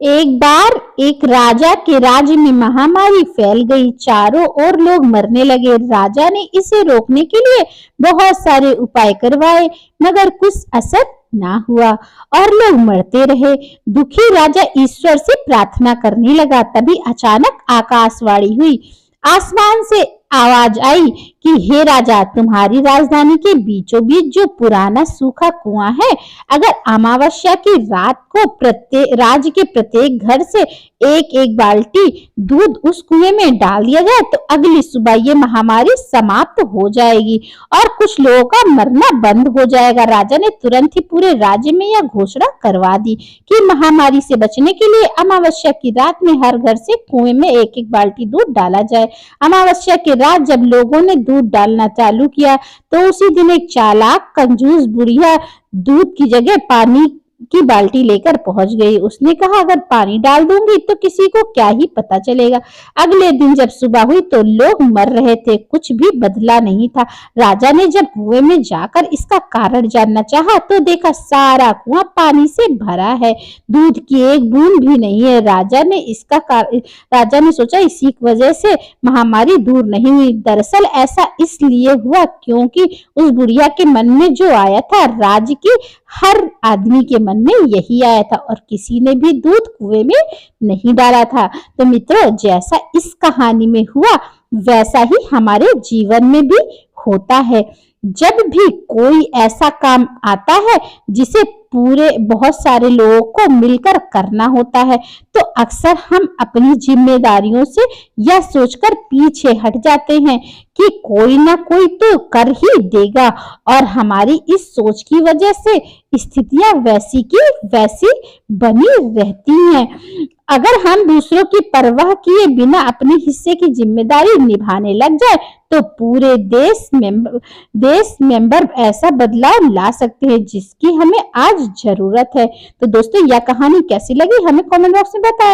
एक बार एक राजा के राज्य में महामारी फैल गई। चारों ओर लोग मरने लगे। राजा ने इसे रोकने के लिए बहुत सारे उपाय करवाए, मगर कुछ असर ना हुआ और लोग मरते रहे। दुखी राजा ईश्वर से प्रार्थना करने लगा। तभी अचानक आकाशवाणी हुई। आसमान से आवाज आई कि हे राजा, तुम्हारी राजधानी के बीचों बीच जो पुराना सूखा कुआं है, अगर अमावस्या की रात को राज्य के प्रत्येक घर से एक एक बाल्टी दूध उस कुएं में डाल दिया जाए तो अगली सुबह ये महामारी समाप्त हो जाएगी और कुछ लोगों का मरना बंद हो जाएगा। राजा ने तुरंत ही पूरे राज्य में यह घोषणा करवा दी कि महामारी से बचने के लिए अमावस्या की रात में हर घर से कुएं में एक एक बाल्टी दूध डाला जाए। अमावस्या की रात जब लोगों ने दूध डालना चालू किया तो उसी दिन एक चालाक कंजूस बुढ़िया दूध की जगह पानी की बाल्टी लेकर पहुंच गई। उसने कहा, अगर पानी डाल दूंगी तो किसी को क्या ही पता चलेगा। अगले दिन जब सुबह हुई तो लोग मर रहे थे, कुछ भी बदला नहीं था। राजा ने जब कुएं में जाकर इसका कारण जानना चाहा तो देखा सारा कुआं पानी से भरा है, दूध की एक बूंद भी नहीं है। राजा ने सोचा इसी वजह से महामारी दूर नहीं हुई। दरअसल ऐसा इसलिए हुआ क्योंकि उस बुढ़िया के मन में जो आया था, राज्य की हर आदमी के मन में यही आया था और किसी ने भी दूध कुएं में नहीं डाला था। तो मित्रों, जैसा इस कहानी में हुआ वैसा ही हमारे जीवन में भी होता है। जब भी कोई ऐसा काम आता है जिसे पूरे बहुत सारे लोगों को मिलकर करना होता है तो अक्सर हम अपनी जिम्मेदारियों से यह सोचकर पीछे हट जाते हैं कि कोई ना कोई तो कर ही देगा और हमारी इस सोच की वजह से स्थितियां वैसी की वैसी बनी रहती हैं। अगर हम दूसरों की परवाह किए बिना अपने हिस्से की जिम्मेदारी निभाने लग जाए तो पूरे देश मेंबर ऐसा बदलाव ला सकते हैं जिसकी हमें आज जरूरत है। तो दोस्तों, यह कहानी कैसी लगी हमें कमेंट बॉक्स में बताएं।